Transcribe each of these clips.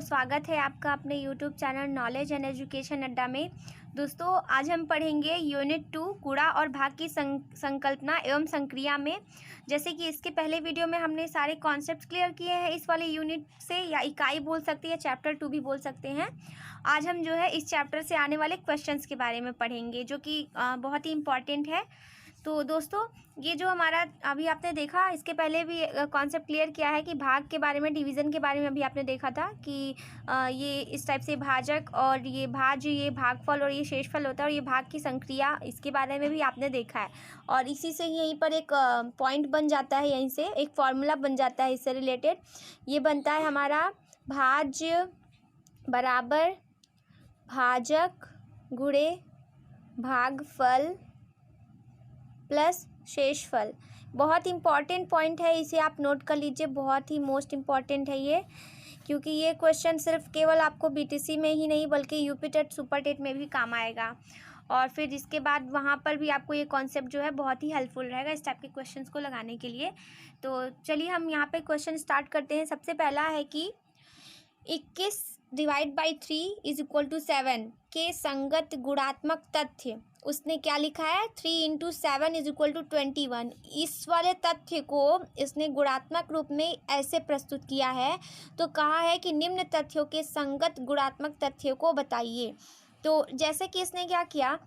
स्वागत है आपका अपने YouTube channel knowledge and education अड्डा में। दोस्तों, आज हम पढ़ेंगे यूनिट 2 गुणा और भाग की संकल्पना एवं संक्रिया में। जैसे कि इसके पहले वीडियो में हमने सारे कॉन्सेप्ट्स क्लियर किए हैं इस वाले यूनिट से, या इकाई बोल सकते हैं, चैप्टर 2 भी बोल सकते हैं। आज हम जो है इस चैप्टर से आने वाले क्वेश्चंस के बारे में पढ़ेंगे, जो कि बहुत ही इम्पॉर्टेंट है। तो दोस्तों, ये जो हमारा अभी आपने देखा, इसके पहले भी कॉन्सेप्ट क्लियर किया है कि भाग के बारे में, डिवीज़न के बारे में अभी आपने देखा था कि ये इस टाइप से भाजक और ये भाज्य, ये भागफल और ये शेषफल होता है, और ये भाग की संक्रिया, इसके बारे में भी आपने देखा है। और इसी से यहीं पर एक पॉइंट बन जाता है, यहीं से एक फॉर्मूला बन जाता है इससे रिलेटेड। ये बनता है हमारा भाज्य बराबर भाजक गुणे भागफल प्लस शेषफल। बहुत इम्पॉर्टेंट पॉइंट है, इसे आप नोट कर लीजिए, बहुत ही मोस्ट इम्पॉर्टेंट है ये, क्योंकि ये क्वेश्चन सिर्फ केवल आपको बीटीसी में ही नहीं बल्कि यूपी टेट सुपर टेट में भी काम आएगा। और फिर इसके बाद वहाँ पर भी आपको ये कॉन्सेप्ट जो है बहुत ही हेल्पफुल रहेगा इस टाइप के क्वेश्चंस को लगाने के लिए। तो चलिए हम यहाँ पे क्वेश्चन स्टार्ट करते हैं। सबसे पहला है कि 21 divide by 3 is equal to 7 के संगत गुणात्मक तथ्य। उसने क्या लिखा है, 3 इंटू 7 इज इक्वल टू 21। इस वाले तथ्य को इसने गुणात्मक रूप में ऐसे प्रस्तुत किया है। तो कहा है कि निम्न तथ्यों के संगत गुणात्मक तथ्यों को बताइए। तो जैसे कि इसने क्या किया,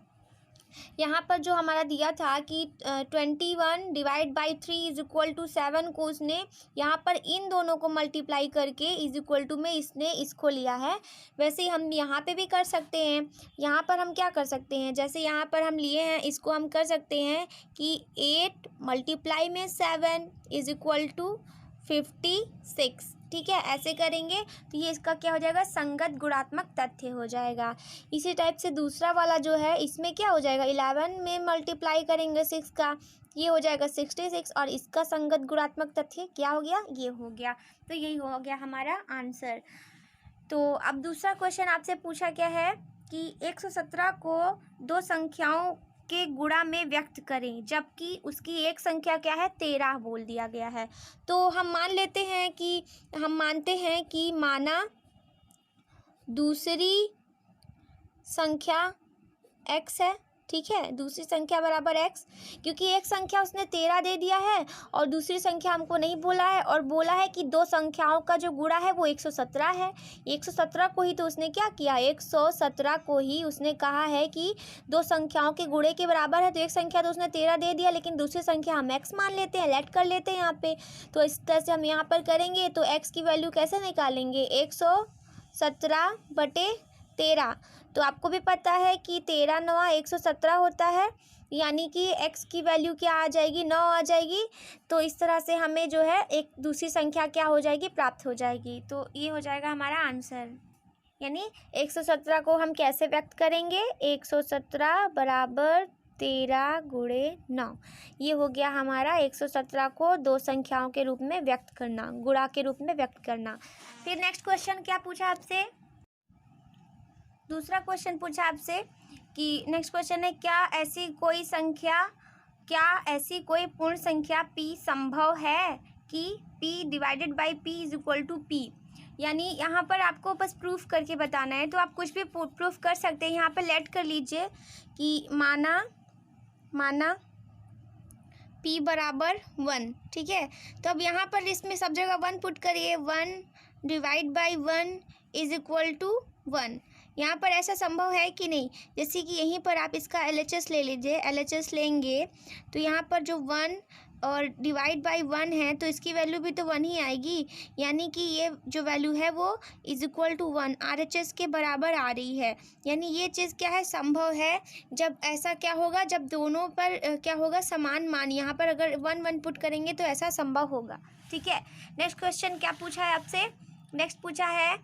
यहाँ पर जो हमारा दिया था कि 21 divide by 3 is equal to 7 को उसने यहाँ पर इन दोनों को मल्टीप्लाई करके इज इक्वल टू में इसने इसको लिया है। वैसे ही हम यहाँ पे भी कर सकते हैं। यहाँ पर हम क्या कर सकते हैं, जैसे यहाँ पर हम लिए हैं, इसको हम कर सकते हैं कि 8 मल्टीप्लाई में 7 इज इक्वल टू 56। ठीक है, ऐसे करेंगे तो ये इसका क्या हो जाएगा, संगत गुणात्मक तथ्य हो जाएगा। इसी टाइप से दूसरा वाला जो है, इसमें क्या हो जाएगा, 11 में मल्टीप्लाई करेंगे 6 का, ये हो जाएगा 66, और इसका संगत गुणात्मक तथ्य क्या हो गया, ये हो गया। तो यही हो गया हमारा आंसर। तो अब दूसरा क्वेश्चन आपसे पूछा क्या है कि 117 को दो संख्याओं के गुणा में व्यक्त करें, जबकि उसकी एक संख्या क्या है, 13 बोल दिया गया है। तो हम मानते हैं कि माना दूसरी संख्या x है। ठीक है, दूसरी संख्या बराबर x, क्योंकि एक संख्या उसने 13 दे दिया है और दूसरी संख्या हमको नहीं बोला है, और बोला है कि दो संख्याओं का जो गुणा है वो 117 है। 117 को ही तो उसने क्या किया, 117 को ही उसने कहा है कि दो संख्याओं के गुणे के बराबर है। तो एक संख्या तो उसने 13 दे दिया, लेकिन दूसरी संख्या हम x मान लेते हैं, लेट कर लेते हैं यहाँ पे। तो इस तरह से हम यहाँ पर करेंगे तो x की वैल्यू कैसे निकालेंगे, 117/13। तो आपको भी पता है कि 13 9 117 होता है, यानी कि x की वैल्यू क्या आ जाएगी, 9 आ जाएगी। तो इस तरह से हमें जो है एक दूसरी संख्या क्या हो जाएगी, प्राप्त हो जाएगी। तो ये हो जाएगा हमारा आंसर। यानी 117 को हम कैसे व्यक्त करेंगे, 117 बराबर 13 गुणे 9। ये हो गया हमारा 117 को दो संख्याओं के रूप में व्यक्त करना, गुणा के रूप में व्यक्त करना। फिर नेक्स्ट क्वेश्चन क्या पूछा आपसे, दूसरा क्वेश्चन पूछा आपसे कि नेक्स्ट क्वेश्चन है, क्या ऐसी कोई पूर्ण संख्या p संभव है कि p divided by p is equal to p। यानी यहाँ पर आपको बस प्रूफ करके बताना है, तो आप कुछ भी प्रूफ कर सकते हैं। यहाँ पर लेट कर लीजिए कि माना p बराबर 1। ठीक है, तो अब यहाँ पर इसमें सब जगह 1 पुट करिए, 1 divide by 1 is equal to 1। यहाँ पर ऐसा संभव है कि नहीं, जैसे कि यहीं पर आप इसका LHS ले लीजिए, LHS लेंगे तो यहाँ पर जो 1 और डिवाइड बाई 1 है, तो इसकी वैल्यू भी तो 1 ही आएगी, यानी कि ये जो वैल्यू है वो इज इक्वल टू 1 RHS के बराबर आ रही है। यानी ये चीज़ क्या है, संभव है। जब ऐसा क्या होगा, जब दोनों पर क्या होगा, समान मान, यहाँ पर अगर 1 1 पुट करेंगे तो ऐसा संभव होगा। ठीक है, नेक्स्ट क्वेश्चन क्या पूछा है आपसे, नेक्स्ट पूछा है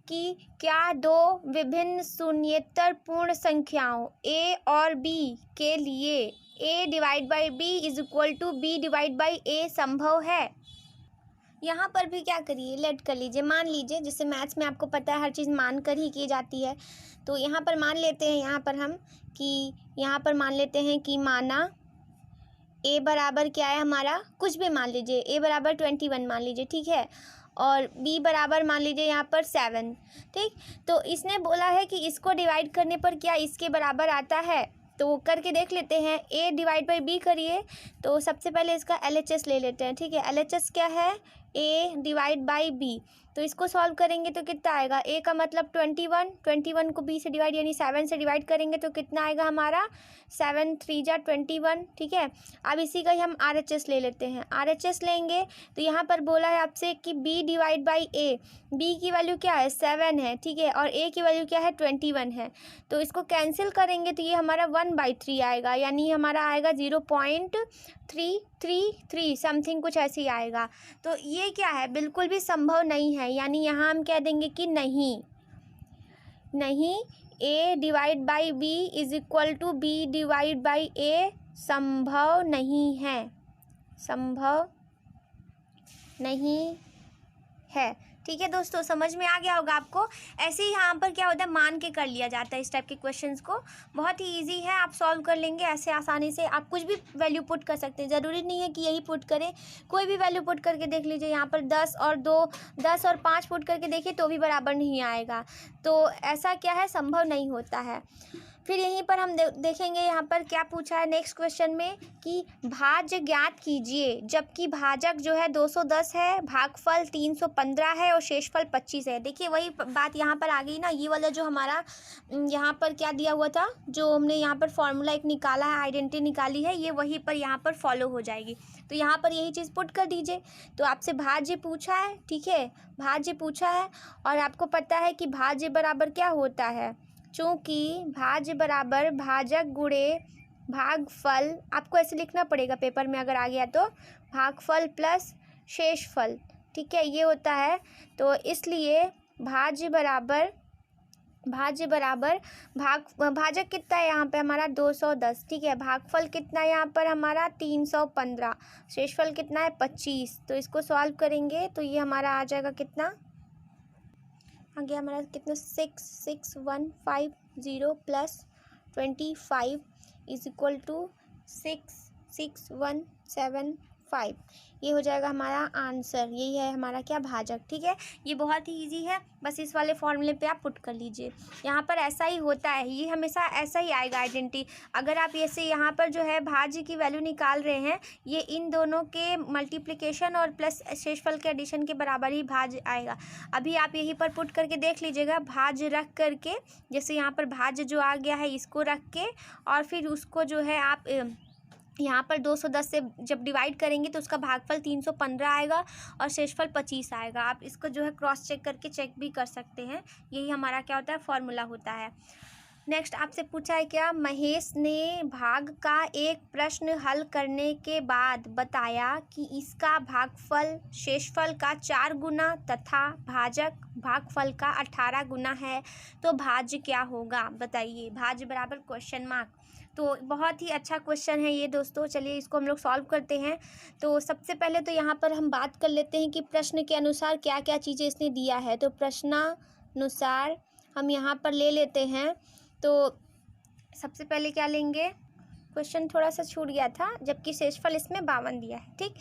कि क्या दो विभिन्न शून्येतर पूर्ण संख्याओं a और b के लिए a divide by b is equal to b divide by a संभव है। यहाँ पर भी क्या करिए, लेट कर लीजिए, मान लीजिए, जैसे मैथ्स में आपको पता है हर चीज़ मान कर ही की जाती है। तो यहाँ पर मान लेते हैं, यहाँ पर मान लेते हैं कि माना a बराबर क्या है हमारा, कुछ भी मान लीजिए, a बराबर 21 मान लीजिए। ठीक है, और b बराबर मान लीजिए यहाँ पर 7। ठीक, तो इसने बोला है कि इसको डिवाइड करने पर क्या इसके बराबर आता है, तो करके देख लेते हैं। a डिवाइड बाई b करिए, तो सबसे पहले इसका LHS ले लेते हैं। ठीक है, LHS क्या है, a डिवाइड बाई b। तो इसको सॉल्व करेंगे तो कितना आएगा, a का मतलब 21 को b से डिवाइड यानी 7 से डिवाइड करेंगे तो कितना आएगा हमारा 7 3 जा 21। ठीक है, अब इसी का ही हम RHS ले लेते हैं। RHS लेंगे तो यहाँ पर बोला है आपसे कि b divide by a, b की वैल्यू क्या है 7 है। ठीक है, और a की वैल्यू क्या है 21 है, तो इसको कैंसिल करेंगे तो ये हमारा 1/3 आएगा, यानी हमारा आएगा 0.333 समथिंग कुछ ऐसे ही आएगा। तो ये क्या है, बिल्कुल भी संभव नहीं है, यानी यहाँ हम कह देंगे कि नहीं a divide by b is equal to b divide by a, संभव नहीं है, संभव नहीं है। ठीक है दोस्तों, समझ में आ गया होगा आपको। ऐसे ही यहाँ पर क्या होता है, मान के कर लिया जाता है इस टाइप के क्वेश्चंस को। बहुत ही इजी है, आप सॉल्व कर लेंगे ऐसे आसानी से। आप कुछ भी वैल्यू पुट कर सकते हैं, ज़रूरी नहीं है कि यही पुट करें, कोई भी वैल्यू पुट करके देख लीजिए। यहाँ पर 10 और 5 पुट करके देखिए तो भी बराबर नहीं आएगा, तो ऐसा क्या है, संभव नहीं होता है। फिर यहीं पर हम देखेंगे यहाँ पर क्या पूछा है नेक्स्ट क्वेश्चन में कि भाज्य ज्ञात कीजिए, जबकि भाजक जो है 210 है, भागफल 315 है और शेषफल 25 है। देखिए वही बात यहाँ पर आ गई ना, ये वाला जो हमारा यहाँ पर क्या दिया हुआ था, जो हमने यहाँ पर फॉर्मूला एक निकाला है, आइडेंटिटी निकाली है, ये वहीं पर यहाँ पर फॉलो हो जाएगी। तो यहाँ पर यही चीज़ पुट कर दीजिए। तो आपसे भाज्य पूछा है, ठीक है, भाज्य पूछा है और आपको पता है कि भाज्य बराबर क्या होता है, चूँकि भाज्य बराबर भाजक गुणे भागफल, आपको ऐसे लिखना पड़ेगा पेपर में अगर आ गया तो, भागफल प्लस शेषफल। ठीक है, ये होता है। तो इसलिए भाज्य बराबर भाजक कितना है यहाँ पे हमारा 210। ठीक है, भागफल कितना है यहाँ पर हमारा 315, शेषफल कितना है 25। तो इसको सॉल्व करेंगे तो ये हमारा आ जाएगा कितना, आ गया हमारा कितना 66150 प्लस 25 इज इक्वल टू 66175। ये हो जाएगा हमारा आंसर, यही है हमारा क्या, भाजक। ठीक है, ये बहुत ही इजी है, बस इस वाले फॉर्मूले पे आप पुट कर लीजिए। यहाँ पर ऐसा ही होता है, ये हमेशा ऐसा ही आएगा आइडेंटिटी। अगर आप ऐसे यहाँ पर जो है भाज्य की वैल्यू निकाल रहे हैं, ये इन दोनों के मल्टीप्लिकेशन और प्लस शेषफल के एडिशन के बराबर ही भाज्य आएगा। अभी आप यहीं पर पुट करके देख लीजिएगा, भाज्य रख करके, जैसे यहाँ पर भाज्य जो आ गया है इसको रख के, और फिर उसको जो है आप यहाँ पर 210 से जब डिवाइड करेंगे तो उसका भागफल 315 आएगा और शेषफल 25 आएगा। आप इसको जो है क्रॉस चेक करके चेक भी कर सकते हैं, यही हमारा क्या होता है, फॉर्मूला होता है। नेक्स्ट आपसे पूछा है क्या, महेश ने भाग का एक प्रश्न हल करने के बाद बताया कि इसका भागफल शेषफल का 4 गुना तथा भाजक भागफल का 18 गुना है, तो भाज्य क्या होगा बताइए। भाज्य बराबर क्वेश्चन मार्क। तो बहुत ही अच्छा क्वेश्चन है ये दोस्तों, चलिए इसको हम लोग सॉल्व करते हैं। तो सबसे पहले तो यहाँ पर हम बात कर लेते हैं कि प्रश्न के अनुसार क्या क्या चीज़ें इसने दिया है। तो प्रश्नानुसार हम यहाँ पर ले लेते हैं। तो सबसे पहले क्या लेंगे, क्वेश्चन थोड़ा सा छूट गया था, जबकि शेषफल इसमें 52 दिया है। ठीक,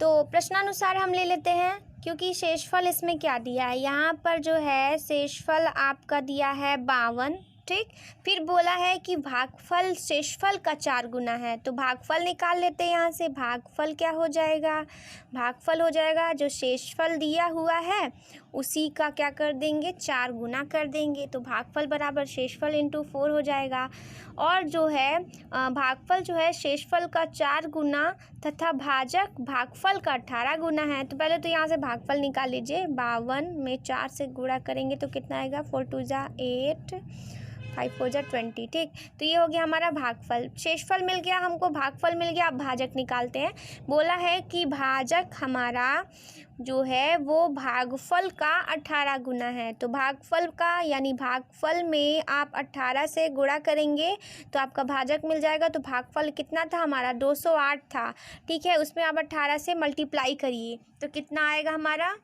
तो प्रश्नानुसार हम ले लेते हैं, क्योंकि शेषफल इसमें क्या दिया है, यहाँ पर जो है शेषफल आपका दिया है 52। ठीक, फिर बोला है कि भागफल शेषफल का 4 गुना है, तो भागफल निकाल लेते हैं यहाँ से। भागफल क्या हो जाएगा, भागफल हो जाएगा जो शेषफल दिया हुआ है उसी का क्या कर देंगे, 4 गुना कर देंगे। तो भागफल बराबर शेषफल इंटू 4 हो जाएगा। और जो है भागफल जो है शेषफल का 4 गुना तथा भाजक भागफल का 18 गुना है। तो पहले तो यहाँ से भागफल निकाल लीजिए, 52 में 4 से गुणा करेंगे तो कितना आएगा, 4 2 जा 8, 5 4 जा 20। ठीक, तो ये हो गया हमारा भागफल। शेषफल मिल गया हमको, भागफल मिल गया, अब भाजक निकालते हैं। बोला है कि भाजक हमारा जो है वो भागफल का 18 गुना है। तो भागफल का यानी भागफल में आप 18 से गुणा करेंगे तो आपका भाजक मिल जाएगा। तो भागफल कितना था हमारा, 208 था। ठीक है, उसमें आप 18 से मल्टीप्लाई करिए तो कितना आएगा हमारा,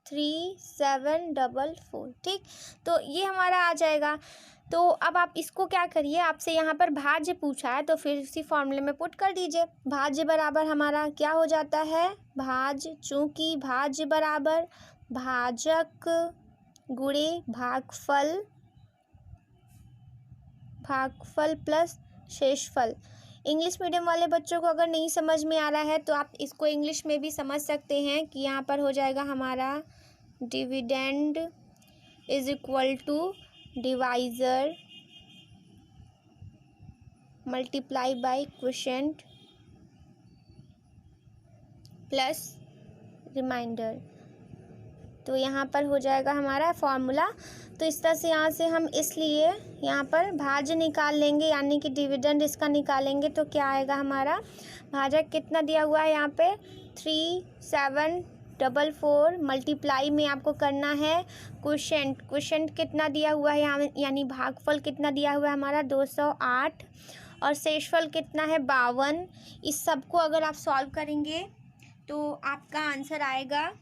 3744। ठीक, तो ये हमारा आ जाएगा। तो अब आप इसको क्या करिए, आपसे यहाँ पर भाज्य पूछा है तो फिर उसी फॉर्मूले में पुट कर दीजिए। भाज्य बराबर हमारा क्या हो जाता है, भाज्य, चूँकि भाज्य बराबर भाजक गुणे भागफल, भागफल प्लस शेषफल। इंग्लिश मीडियम वाले बच्चों को अगर नहीं समझ में आ रहा है तो आप इसको इंग्लिश में भी समझ सकते हैं कि यहाँ पर हो जाएगा हमारा dividend is equal to divisor multiply by quotient plus remainder. तो यहाँ पर हो जाएगा हमारा फॉर्मूला। तो इस तरह से यहाँ से हम इसलिए यहाँ पर भाज्य निकाल लेंगे, यानी कि डिविडेंड इसका निकालेंगे तो क्या आएगा हमारा, भाजक कितना दिया हुआ है यहाँ पे 3744, मल्टीप्लाई में आपको करना है क्वोशिएंट, क्वोशिएंट कितना दिया हुआ है यहाँ, यानी भागफल कितना दिया हुआ है हमारा 208, और शेषफल कितना है 52। इस सब को अगर आप सॉल्व करेंगे तो आपका आंसर आएगा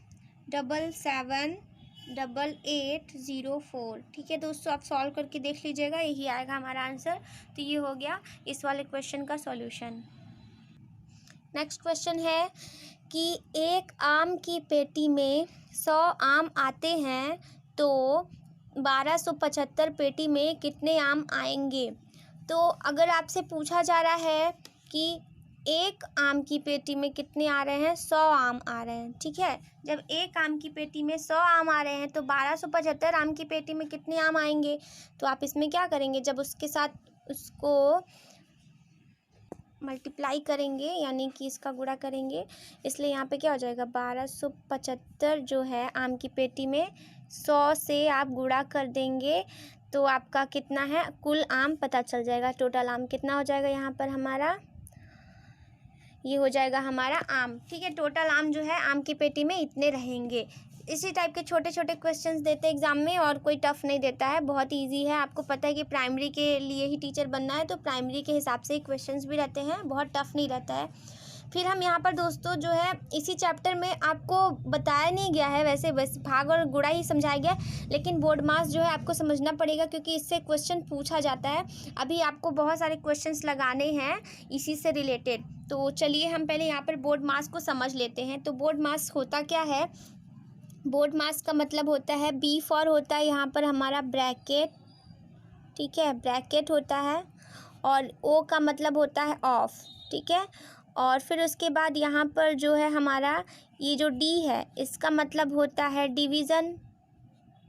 778804। ठीक है दोस्तों, आप सॉल्व करके देख लीजिएगा, यही आएगा हमारा आंसर। तो ये हो गया इस वाले क्वेश्चन का सॉल्यूशन। नेक्स्ट क्वेश्चन है कि एक आम की पेटी में 100 आम आते हैं तो 1275 पेटी में कितने आम आएंगे। तो अगर आपसे पूछा जा रहा है कि एक आम की पेटी में कितने आ रहे हैं, 100 आम आ रहे हैं। ठीक है, जब एक आम की पेटी में 100 आम आ रहे हैं तो 1275 आम की पेटी में कितने आम आएंगे। तो आप इसमें क्या करेंगे, जब उसके साथ उसको मल्टीप्लाई करेंगे यानी कि इसका गुणा करेंगे, इसलिए यहाँ पे क्या हो जाएगा 1275 जो है आम की पेटी में 100 से आप गुणा कर देंगे तो आपका कितना है, कुल आम पता चल जाएगा। टोटल आम कितना हो जाएगा यहाँ पर हमारा, ये हो जाएगा हमारा आम। ठीक है, टोटल आम जो है आम की पेटी में इतने रहेंगे। इसी टाइप के छोटे छोटे क्वेश्चंस देते हैं एग्जाम में, और कोई टफ नहीं देता है, बहुत इजी है। आपको पता है कि प्राइमरी के लिए ही टीचर बनना है तो प्राइमरी के हिसाब से ही क्वेश्चंस भी रहते हैं, बहुत टफ नहीं रहता है। फिर हम यहाँ पर दोस्तों जो है इसी चैप्टर में आपको बताया नहीं गया है, वैसे बस भाग और गुणा ही समझाया गया, लेकिन बोर्ड मास जो है आपको समझना पड़ेगा क्योंकि इससे क्वेश्चन पूछा जाता है। अभी आपको बहुत सारे क्वेश्चंस लगाने हैं इसी से रिलेटेड। तो चलिए हम पहले यहाँ पर बोर्ड मास को समझ लेते हैं। तो बोर्ड मास होता क्या है, बोर्ड मास का मतलब होता है बी फॉर होता है यहाँ पर हमारा ब्रैकेट, ठीक है, ब्रैकेट होता है, और ओ का मतलब होता है ऑफ, ठीक है। और फिर उसके बाद यहाँ पर जो है हमारा ये जो डी है इसका मतलब होता है डिवीज़न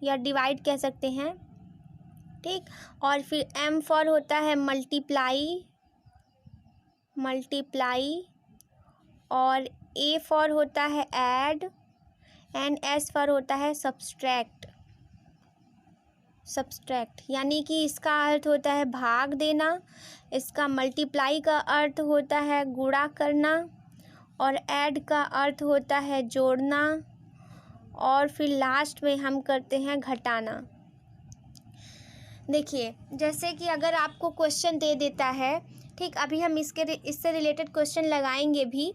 या डिवाइड कह सकते हैं, ठीक। और फिर एम फॉर होता है मल्टीप्लाई, मल्टीप्लाई, और ए फॉर होता है ऐड, एंड एस फॉर होता है सब्सट्रैक्ट, सब्सट्रैक्ट यानी कि इसका अर्थ होता है भाग देना, इसका मल्टीप्लाई का अर्थ होता है गुणा करना, और ऐड का अर्थ होता है जोड़ना, और फिर लास्ट में हम करते हैं घटाना। देखिए जैसे कि अगर आपको क्वेश्चन दे देता है, ठीक, अभी हम इससे रिलेटेड क्वेश्चन लगाएंगे भी।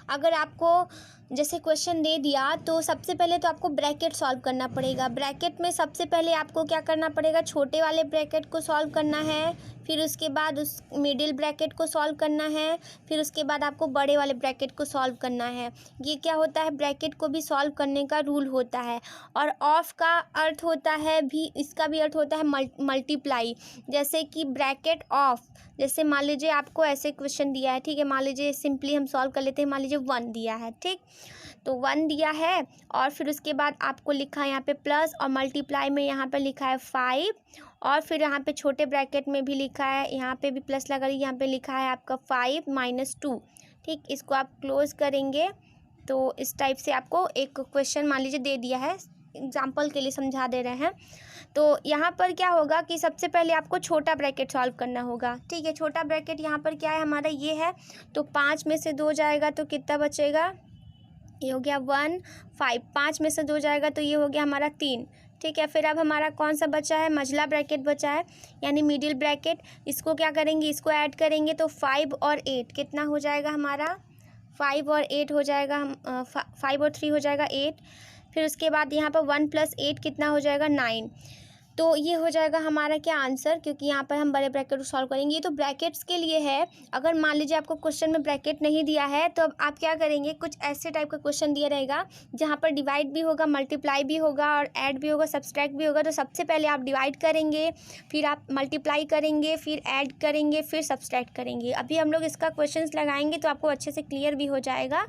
अगर आपको जैसे क्वेश्चन दे दिया तो सबसे पहले तो आपको ब्रैकेट सॉल्व करना पड़ेगा। ब्रैकेट में सबसे पहले आपको क्या करना पड़ेगा, छोटे वाले ब्रैकेट को सॉल्व करना है, फिर उसके बाद उस मिडिल ब्रैकेट को सॉल्व करना है, फिर उसके बाद आपको बड़े वाले ब्रैकेट को सॉल्व करना है। ये क्या होता है, ब्रैकेट को भी सॉल्व करने का रूल होता है। और ऑफ का अर्थ होता है भी, इसका भी अर्थ होता है मल्टीप्लाई। जैसे कि ब्रैकेट ऑफ, जैसे मान लीजिए आपको ऐसे क्वेश्चन दिया है, ठीक है, मान लीजिए सिंपली हम सॉल्व कर लेते हैं, मान लीजिए 1 दिया है, ठीक, तो 1 दिया है, और फिर उसके बाद आपको लिखा है यहाँ पे प्लस, और मल्टीप्लाई में यहाँ पे लिखा है 5, और फिर यहाँ पे छोटे ब्रैकेट में भी लिखा है, यहाँ पे भी प्लस लगा, यहाँ पे लिखा है आपका 5 - 2, ठीक। इसको आप क्लोज करेंगे तो इस टाइप से आपको एक क्वेश्चन मान लीजिए दे दिया है, एग्जाम्पल के लिए समझा दे रहे हैं। तो यहाँ पर क्या होगा कि सबसे पहले आपको छोटा ब्रैकेट सॉल्व करना होगा, ठीक है। छोटा ब्रैकेट यहाँ पर क्या है हमारा, ये है, तो 5 में से 2 जाएगा तो कितना बचेगा, ये हो गया 1, 5, 5 में से 2 जाएगा तो ये हो गया हमारा 3, ठीक है। फिर अब हमारा कौन सा बचा है, मझला ब्रैकेट बचा है यानी मिडिल ब्रैकेट। इसको क्या करेंगे, इसको ऐड करेंगे तो 5 और 8 कितना हो जाएगा हमारा, 5 और 8 हो जाएगा, 5 और 3 हो जाएगा 8। फिर उसके बाद यहाँ पर 1 + 8 कितना हो जाएगा 9। तो ये हो जाएगा हमारा क्या आंसर, क्योंकि यहाँ पर हम बड़े ब्रैकेट को सॉल्व करेंगे। ये तो ब्रैकेट्स के लिए है। अगर मान लीजिए आपको क्वेश्चन में ब्रैकेट नहीं दिया है तो अब आप क्या करेंगे, कुछ ऐसे टाइप का क्वेश्चन दिया रहेगा जहाँ पर डिवाइड भी होगा, मल्टीप्लाई भी होगा और ऐड भी होगा, सब्सट्रैक्ट भी होगा। तो सबसे पहले आप डिवाइड करेंगे, फिर आप मल्टीप्लाई करेंगे, फिर ऐड करेंगे, फिर सब्सट्रैक्ट करेंगे। अभी हम लोग इसका क्वेश्चन लगाएंगे तो आपको अच्छे से क्लियर भी हो जाएगा।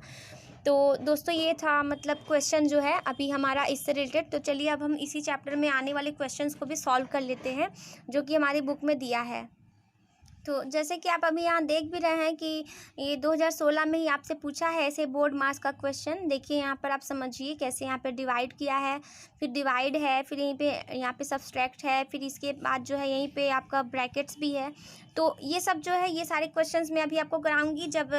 तो दोस्तों ये था मतलब क्वेश्चन जो है अभी हमारा इससे रिलेटेड। तो चलिए अब हम इसी चैप्टर में आने वाले क्वेश्चंस को भी सॉल्व कर लेते हैं जो कि हमारी बुक में दिया है। तो जैसे कि आप अभी यहाँ देख भी रहे हैं कि ये 2016 में ही आपसे पूछा है ऐसे बोर्ड मास का क्वेश्चन। देखिए यहाँ पर आप समझिए कैसे यहाँ पे डिवाइड किया है, फिर डिवाइड है, फिर यहाँ पे सब्सट्रैक्ट है, फिर इसके बाद जो है यहीं पे आपका ब्रैकेट्स भी है। तो ये सब जो है ये सारे क्वेश्चंस मैं अभी आपको कराऊंगी जब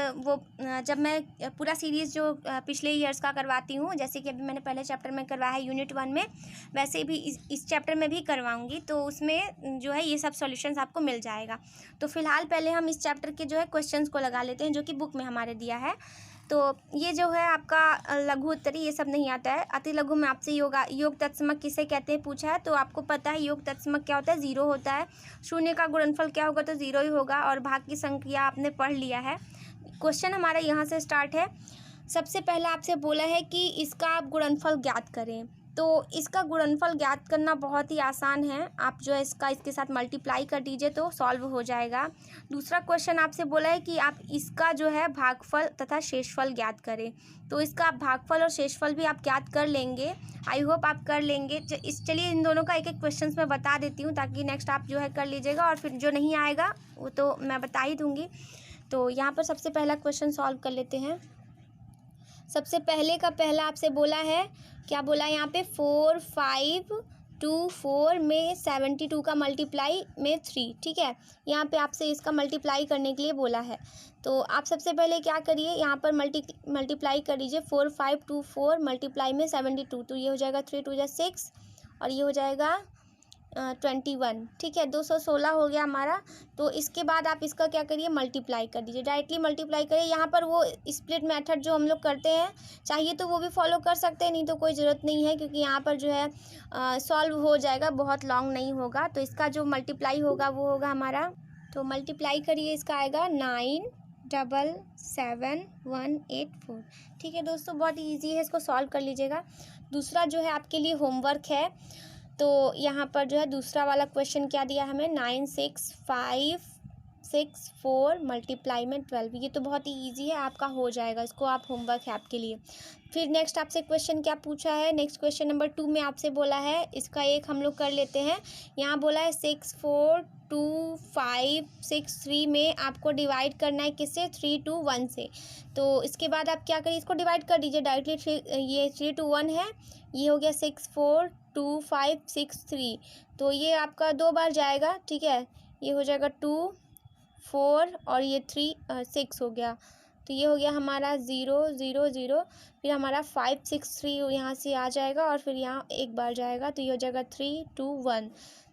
मैं पूरा सीरीज़ जो पिछले ईयर्स का करवाती हूँ, जैसे कि अभी मैंने पहले चैप्टर में करवाया है यूनिट 1 में, वैसे भी इस चैप्टर में भी करवाऊँगी। तो उसमें जो है ये सब सॉल्यूशंस आपको मिल जाएगा। तो फिलहाल पहले हम इस चैप्टर के जो है क्वेश्चंस को लगा लेते हैं जो कि बुक में हमारे दिया है। तो ये जो है आपका लघु उत्तरी ये सब नहीं आता है। अति लघु में आपसे योग तत्समक किसे कहते हैं पूछा है। तो आपको पता है योग तत्समक क्या होता है, 0 होता है। शून्य का गुणनफल क्या होगा, तो 0 ही होगा। और भाग की संख्या आपने पढ़ लिया है। क्वेश्चन हमारा यहाँ से स्टार्ट है। सबसे पहले आपसे बोला है कि इसका आप गुणनफल ज्ञात करें। तो इसका गुणनफल ज्ञात करना बहुत ही आसान है। आप जो है इसके साथ मल्टीप्लाई कर दीजिए तो सॉल्व हो जाएगा। दूसरा क्वेश्चन आपसे बोला है कि आप इसका जो है भागफल तथा शेषफल ज्ञात करें। तो इसका भागफल और शेषफल भी आप ज्ञात कर लेंगे। आई होप आप कर लेंगे। चलिए इन दोनों का एक एक क्वेश्चन मैं बता देती हूँ ताकि नेक्स्ट आप जो है कर लीजिएगा, और फिर जो नहीं आएगा वो तो मैं बता ही दूँगी। तो यहाँ पर सबसे पहला क्वेश्चन सॉल्व कर लेते हैं। सबसे पहले का पहला आपसे बोला है, क्या बोला है यहाँ पे, 4 5 2 4 में 72 का मल्टीप्लाई में 3। ठीक है, यहाँ पे आपसे इसका मल्टीप्लाई करने के लिए बोला है। तो आप सबसे पहले क्या करिए, यहाँ पर मल्टीप्लाई कर लीजिए। 4 5 2 4 मल्टीप्लाई में 72, तो ये हो जाएगा 3 2 6 और ये हो जाएगा 21। ठीक है, 216 हो गया हमारा। तो इसके बाद आप इसका क्या करिए, मल्टीप्लाई कर दीजिए, डायरेक्टली मल्टीप्लाई करिए। यहाँ पर वो स्प्लिट मेथड जो हम लोग करते हैं, चाहिए तो वो भी फॉलो कर सकते हैं, नहीं तो कोई ज़रूरत नहीं है, क्योंकि यहाँ पर जो है सॉल्व हो जाएगा, बहुत लॉन्ग नहीं होगा। तो इसका जो मल्टीप्लाई होगा वो होगा हमारा, तो मल्टीप्लाई करिए, इसका आएगा 977 184। ठीक है दोस्तों, बहुत ही ईजी है, इसको सॉल्व कर लीजिएगा। दूसरा जो है आपके लिए होमवर्क है। तो यहाँ पर जो है दूसरा वाला क्वेश्चन क्या दिया हमें, 96564 मल्टीप्लाई में 12। ये तो बहुत ही इजी है, आपका हो जाएगा, इसको आप होमवर्क है आपके लिए। फिर नेक्स्ट आपसे क्वेश्चन क्या पूछा है, नेक्स्ट क्वेश्चन नंबर 2 में आपसे बोला है, इसका एक हम लोग कर लेते हैं। यहाँ बोला है 6425563 में आपको डिवाइड करना है किससे, 3 2 1 से। तो इसके बाद आप क्या करिए, इसको डिवाइड कर दीजिए डायरेक्टली। ये 3 2 1 है, ये हो गया 6425563। तो ये आपका 2 बार जाएगा। ठीक है, ये हो जाएगा 2 4 और ये 3 6 हो गया। तो ये हो गया हमारा 0 0 0। फिर हमारा 563 यहाँ से आ जाएगा और फिर यहाँ एक बार जाएगा, तो ये हो जाएगा 3 2 1।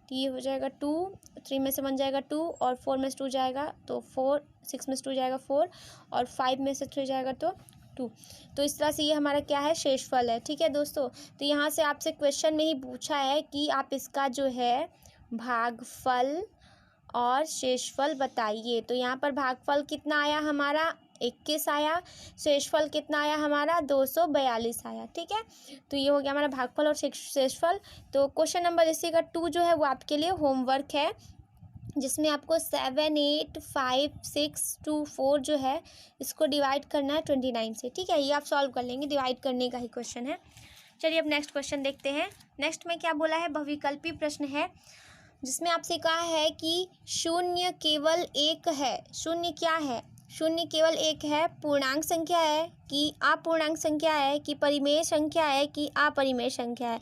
तो ये हो जाएगा 2, 3 में से 1 जाएगा 2 और 4 में से 2 जाएगा तो 4, 6 में से 2 जाएगा 4 और 5 में से 3 जाएगा तो 2। तो इस तरह से ये हमारा क्या है, शेषफल है। ठीक है दोस्तों, तो यहाँ से आपसे क्वेश्चन में ही पूछा है कि आप इसका जो है भागफल और शेषफल बताइए। तो यहाँ पर भागफल कितना आया हमारा, 21 आया। शेषफल कितना आया हमारा, 242 आया। ठीक है, तो ये हो गया हमारा भागफल और शेषफल। तो क्वेश्चन नंबर इसी का 2 जो है वो आपके लिए होमवर्क है, जिसमें आपको 78564 जो है इसको डिवाइड करना है 29 से। ठीक है, ये आप सॉल्व कर लेंगे, डिवाइड करने का ही क्वेश्चन है। चलिए अब नेक्स्ट क्वेश्चन देखते हैं। नेक्स्ट में क्या बोला है, बहुविकल्पी प्रश्न है, जिसमें आपसे कहा है कि शून्य केवल एक है। शून्य क्या है, शून्य केवल एक है, पूर्णांक संख्या है कि अपूर्णांक संख्या है, कि परिमेय संख्या है कि अपरिमेय संख्या है।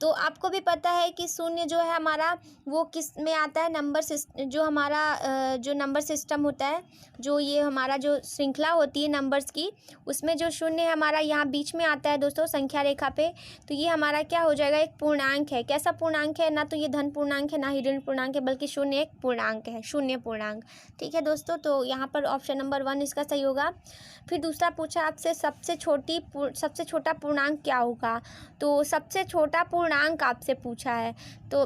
तो आपको भी पता है कि शून्य जो है हमारा वो किस में आता है, नंबर सिस्टम, जो हमारा जो नंबर सिस्टम होता है, जो ये हमारा जो श्रृंखला होती है नंबर्स की, उसमें जो शून्य है हमारा यहाँ बीच में आता है दोस्तों संख्या रेखा पे। तो ये हमारा क्या हो जाएगा, एक पूर्णांक है। कैसा पूर्णांक है, ना तो ये धन पूर्णांक है ना ही ऋण पूर्णांक है, बल्कि शून्य एक पूर्णांक है, शून्य पूर्णांक। ठीक है दोस्तों, तो यहाँ पर ऑप्शन नंबर 1 इसका सही होगा। फिर दूसरा पूछा आपसे, सबसे छोटा पूर्णांक क्या होगा। तो सबसे छोटा पूर्णांक आपसे पूछा है, तो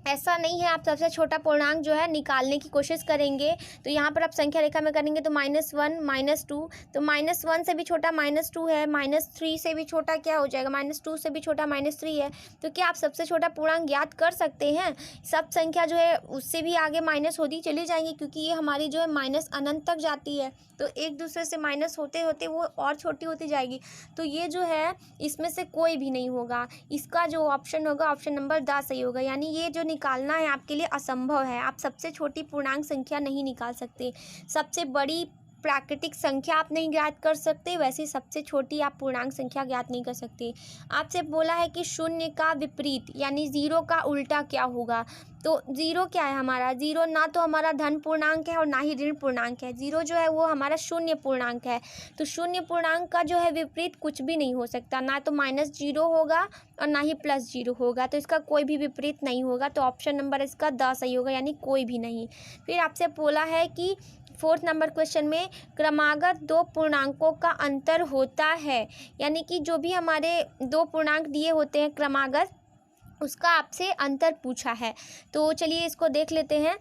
ऐसा नहीं है आप सबसे छोटा पूर्णांक जो है निकालने की कोशिश करेंगे। तो यहाँ पर आप संख्या रेखा में करेंगे तो -1 -2, तो -1 से भी छोटा -2 है, -3 से भी छोटा क्या हो जाएगा, -2 से भी छोटा -3 है। तो क्या आप सबसे छोटा पूर्णांक ज्ञात कर सकते हैं? सब संख्या जो है उससे भी आगे माइनस होती चली जाएंगी, क्योंकि ये हमारी जो है माइनस अनंत तक जाती है, तो एक दूसरे से माइनस होते होते वो और छोटी होती जाएगी। तो ये जो है इसमें से कोई भी नहीं होगा, इसका जो ऑप्शन होगा ऑप्शन नंबर द सही होगा। यानी ये जो निकालना है आपके लिए असंभव है, आप सबसे छोटी पूर्णांक संख्या नहीं निकाल सकते। सबसे बड़ी प्राकृतिक संख्या आप नहीं ज्ञात कर सकते, वैसे सबसे छोटी आप पूर्णांक संख्या ज्ञात नहीं कर सकते। आपसे बोला है कि शून्य का विपरीत यानी ज़ीरो का उल्टा क्या होगा। तो ज़ीरो क्या है हमारा, ज़ीरो ना तो हमारा धन पूर्णांक है और ना ही ऋण पूर्णांक है, ज़ीरो जो है वो हमारा शून्य पूर्णांक है। तो शून्य पूर्णांक का जो है विपरीत कुछ भी नहीं हो सकता, ना तो -0 होगा और ना ही +0 होगा, तो इसका कोई भी विपरीत नहीं होगा। तो ऑप्शन नंबर इसका द सही होगा, यानी कोई भी नहीं। फिर आपसे बोला है कि 4th नंबर क्वेश्चन में क्रमागत दो पूर्णांकों का अंतर होता है, यानी कि जो भी हमारे दो पूर्णांक दिए होते हैं क्रमागत, उसका आपसे अंतर पूछा है। तो चलिए इसको देख लेते हैं।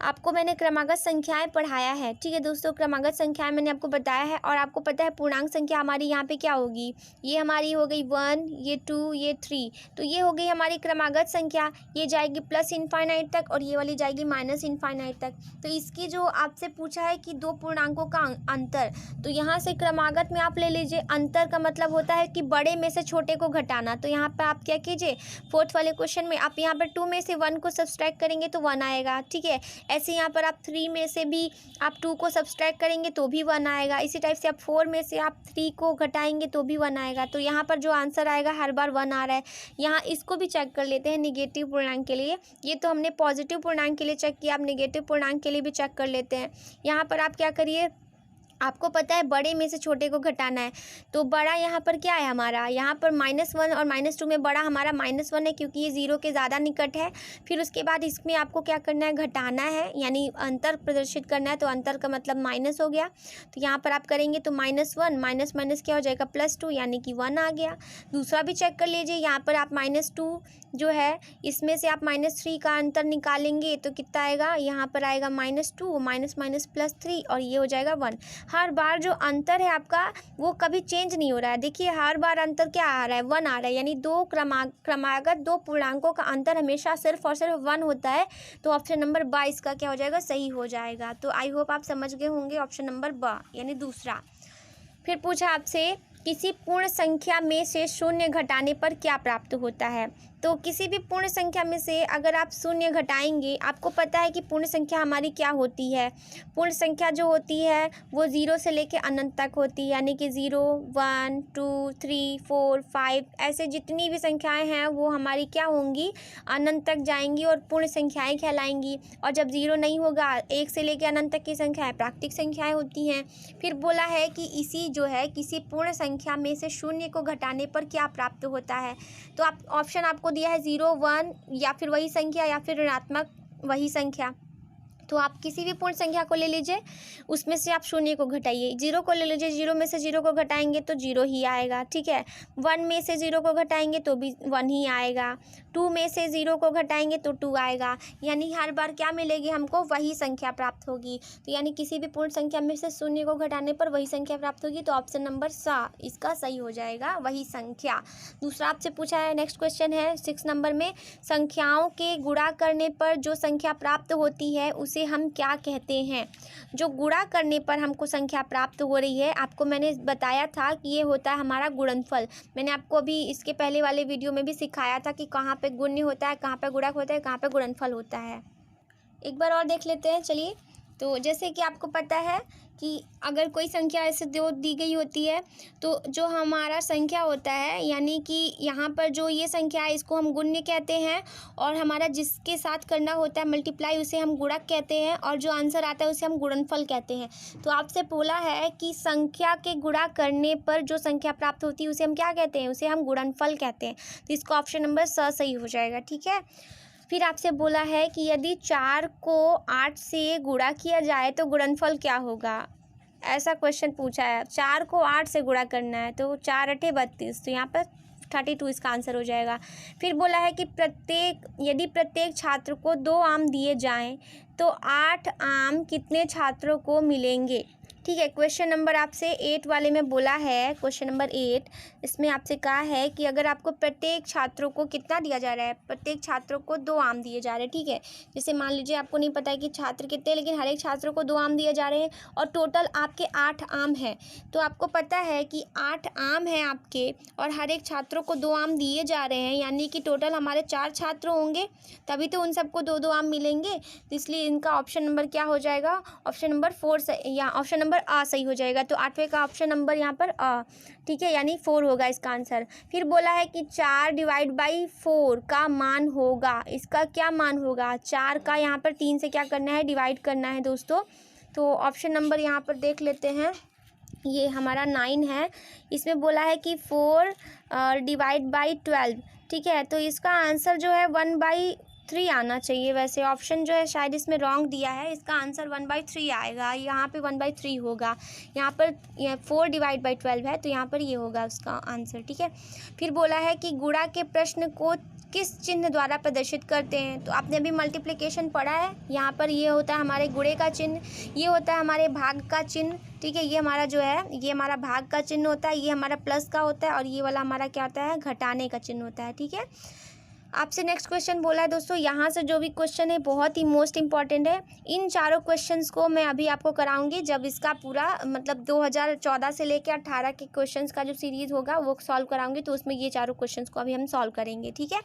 आपको मैंने क्रमागत संख्याएं पढ़ाया है, ठीक है दोस्तों, क्रमागत संख्याएं मैंने आपको बताया है। और आपको पता है पूर्णांक संख्या हमारी यहाँ पे क्या होगी, ये हमारी हो गई 1, ये 2, ये 3, तो ये हो गई हमारी क्रमागत संख्या। ये जाएगी +∞ तक और ये वाली जाएगी -∞ तक। तो इसकी जो आपसे पूछा है कि दो पूर्णांकों का अंतर, तो यहाँ से क्रमागत में आप ले लीजिए, अंतर का मतलब होता है कि बड़े में से छोटे को घटाना। तो यहाँ पर आप क्या कीजिए, 4th वाले क्वेश्चन में आप यहाँ पर 2 में से 1 को सब्सट्रैक्ट करेंगे तो 1 आएगा, ठीक है। ऐसे यहाँ पर आप 3 में से भी आप 2 को सब्सट्रैक्ट करेंगे तो भी 1 आएगा। इसी टाइप से आप 4 में से आप 3 को घटाएंगे तो भी 1 आएगा। तो यहाँ पर जो आंसर आएगा हर बार 1 आ रहा है। यहाँ इसको भी चेक कर लेते हैं निगेटिव पूर्णांक के लिए। ये तो हमने पॉजिटिव पूर्णांक के लिए चेक किया, आप निगेटिव पूर्णांक के लिए भी चेक कर लेते हैं। यहाँ पर आप क्या करिए, आपको पता है बड़े में से छोटे को घटाना है, तो बड़ा यहाँ पर क्या है हमारा, यहाँ पर -1 और -2 में बड़ा हमारा -1 है, क्योंकि ये 0 के ज़्यादा निकट है। फिर उसके बाद इसमें आपको क्या करना है, घटाना है, यानी अंतर प्रदर्शित करना है। तो अंतर का मतलब माइनस हो गया, तो यहाँ पर आप करेंगे तो -1 माइनस माइनस क्या हो जाएगा, +2, यानी कि 1 आ गया। दूसरा भी चेक कर लीजिए, यहाँ पर आप -2 जो है इसमें से आप -3 का अंतर निकालेंगे तो कितना आएगा, यहाँ पर आएगा -2 माइनस माइनस +3 और ये हो जाएगा 1। हर बार जो अंतर है आपका वो कभी चेंज नहीं हो रहा है। देखिए हर बार अंतर क्या आ रहा है, 1 आ रहा है, यानी दो क्रमागत दो पूर्णांकों का अंतर हमेशा सिर्फ और सिर्फ 1 होता है। तो ऑप्शन नंबर ब इसका क्या हो जाएगा, सही हो जाएगा। तो आई होप आप समझ गए होंगे, ऑप्शन नंबर ब यानी दूसरा। फिर पूछा आपसे किसी पूर्ण संख्या में से शून्य घटाने पर क्या प्राप्त होता है। तो किसी भी पूर्ण संख्या में से अगर आप शून्य घटाएंगे, आपको पता है कि पूर्ण संख्या हमारी क्या होती है, पूर्ण संख्या जो होती है वो 0 से लेके अनंत तक होती है, यानी कि 0, 1, 2, 3, 4, 5 ऐसे जितनी भी संख्याएं हैं वो हमारी क्या होंगी, अनंत तक जाएंगी और पूर्ण संख्याएं कहलाएंगी। और जब 0 नहीं होगा, 1 से लेके अनंत तक की संख्याएं प्राकृतिक संख्याएं होती हैं। फिर बोला है कि इसी जो है किसी पूर्ण संख्या में से शून्य को घटाने पर क्या प्राप्त होता है। तो आप ऑप्शन आपको दिया है 0, 1 या फिर वही संख्या या फिर ऋणात्मक वही संख्या। तो आप किसी भी पूर्ण संख्या को ले लीजिए, उसमें से आप शून्य को घटाइए। 0 को ले लीजिए, 0 में से 0 को घटाएंगे तो 0 ही आएगा, ठीक है। 1 में से 0 को घटाएंगे तो भी 1 ही आएगा। 2 में से 0 को घटाएंगे तो 2 आएगा, यानी हर बार क्या मिलेगी हमको, वही संख्या प्राप्त होगी। तो यानी किसी भी पूर्ण संख्या में से शून्य को घटाने पर वही संख्या प्राप्त होगी। तो ऑप्शन नंबर सा इसका सही हो जाएगा, वही संख्या। दूसरा आपसे पूछा है, नेक्स्ट क्वेश्चन है 6 नंबर में, संख्याओं के गुणा करने पर जो संख्या प्राप्त होती है उसे हम क्या कहते हैं। जो गुणा करने पर हमको संख्या प्राप्त हो रही है, आपको मैंने बताया था कि ये होता है हमारा गुणनफल। मैंने आपको अभी इसके पहले वाले वीडियो में भी सिखाया था कि कहाँ पे गुण्य होता है, कहाँ पे गुणक होता है, कहाँ पे गुणनफल होता है। एक बार और देख लेते हैं, चलिए। तो जैसे कि आपको पता है कि अगर कोई संख्या ऐसे दो दी गई होती है, तो जो हमारा संख्या होता है, यानी कि यहाँ पर जो ये संख्या है इसको हम गुण्य कहते हैं, और हमारा जिसके साथ करना होता है मल्टीप्लाई उसे हम गुणक कहते हैं, और जो आंसर आता है उसे हम गुणनफल कहते हैं। तो आपसे बोला है कि संख्या के गुणा करने पर जो संख्या प्राप्त होती है उसे हम क्या कहते हैं, उसे हम गुणनफल कहते हैं। तो इसका ऑप्शन नंबर स सही हो जाएगा, ठीक है। फिर आपसे बोला है कि यदि 4 को 8 से गुणा किया जाए तो गुणनफल क्या होगा, ऐसा क्वेश्चन पूछा है। 4 को 8 से गुणा करना है, तो 4 8 32, तो यहाँ पर 32 इसका आंसर हो जाएगा। फिर बोला है कि यदि प्रत्येक छात्र को 2 आम दिए जाएं तो 8 आम कितने छात्रों को मिलेंगे। ठीक है, क्वेश्चन नंबर आपसे 8 वाले में बोला है, क्वेश्चन नंबर 8 इसमें आपसे कहा है कि अगर आपको प्रत्येक छात्रों को कितना दिया जा रहा है, प्रत्येक छात्रों को 2 आम दिए जा रहे हैं। ठीक है, जैसे मान लीजिए आपको नहीं पता है कि छात्र कितने, लेकिन हर एक छात्रों को 2 आम दिए जा रहे हैं और टोटल आपके 8 आम हैं। तो आपको पता है कि 8 आम हैं आपके और हर एक छात्रों को 2 आम दिए जा रहे हैं, यानी कि टोटल हमारे 4 छात्र होंगे, तभी तो उन सबको 2-2 आम मिलेंगे। तो इसलिए इनका ऑप्शन नंबर क्या हो जाएगा, ऑप्शन नंबर 4 या ऑप्शन नंबर आ सही हो जाएगा। तो 8वें का ऑप्शन नंबर यहाँ पर आ, ठीक है, यानी 4 होगा इसका आंसर। फिर बोला है कि 4 डिवाइड बाई 4 का मान होगा, इसका क्या मान होगा, 4 का यहाँ पर 3 से क्या करना है, डिवाइड करना है दोस्तों। तो ऑप्शन नंबर यहाँ पर देख लेते हैं, ये हमारा 9 है। इसमें बोला है कि 4 डिवाइड बाई 12, ठीक है, तो इसका आंसर जो है 1/3 आना चाहिए। वैसे ऑप्शन जो है शायद इसमें रॉन्ग दिया है, इसका आंसर 1/3 आएगा, यहाँ पे 1/3 होगा। यहाँ पर 4 डिवाइड बाई 12 है, तो यहाँ पर ये होगा उसका आंसर। ठीक है, फिर बोला है कि गुणा के प्रश्न को किस चिन्ह द्वारा प्रदर्शित करते हैं। तो आपने अभी मल्टीप्लिकेशन पढ़ा है, यहाँ पर ये होता है हमारे गुणे का चिन्ह, ये होता है हमारे भाग का चिन्ह। ठीक है, ये हमारा जो है, ये हमारा भाग का चिन्ह होता है, ये हमारा प्लस का होता है और ये वाला हमारा क्या होता है, घटाने का चिन्ह होता है। ठीक है, आपसे नेक्स्ट क्वेश्चन बोला है दोस्तों, यहाँ से जो भी क्वेश्चन है बहुत ही मोस्ट इंपॉर्टेंट है। इन चारों क्वेश्चंस को मैं अभी आपको कराऊंगी जब इसका पूरा मतलब 2014 से लेकर 18 के क्वेश्चंस का जो सीरीज़ होगा वो सॉल्व कराऊंगी, तो उसमें ये चारों क्वेश्चंस को अभी हम सॉल्व करेंगे। ठीक है,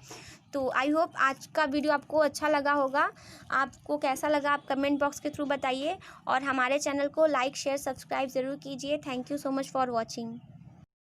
तो आई होप आज का वीडियो आपको अच्छा लगा होगा। आपको कैसा लगा आप कमेंट बॉक्स के थ्रू बताइए और हमारे चैनल को लाइक शेयर सब्सक्राइब ज़रूर कीजिए। Thank you so much for watching.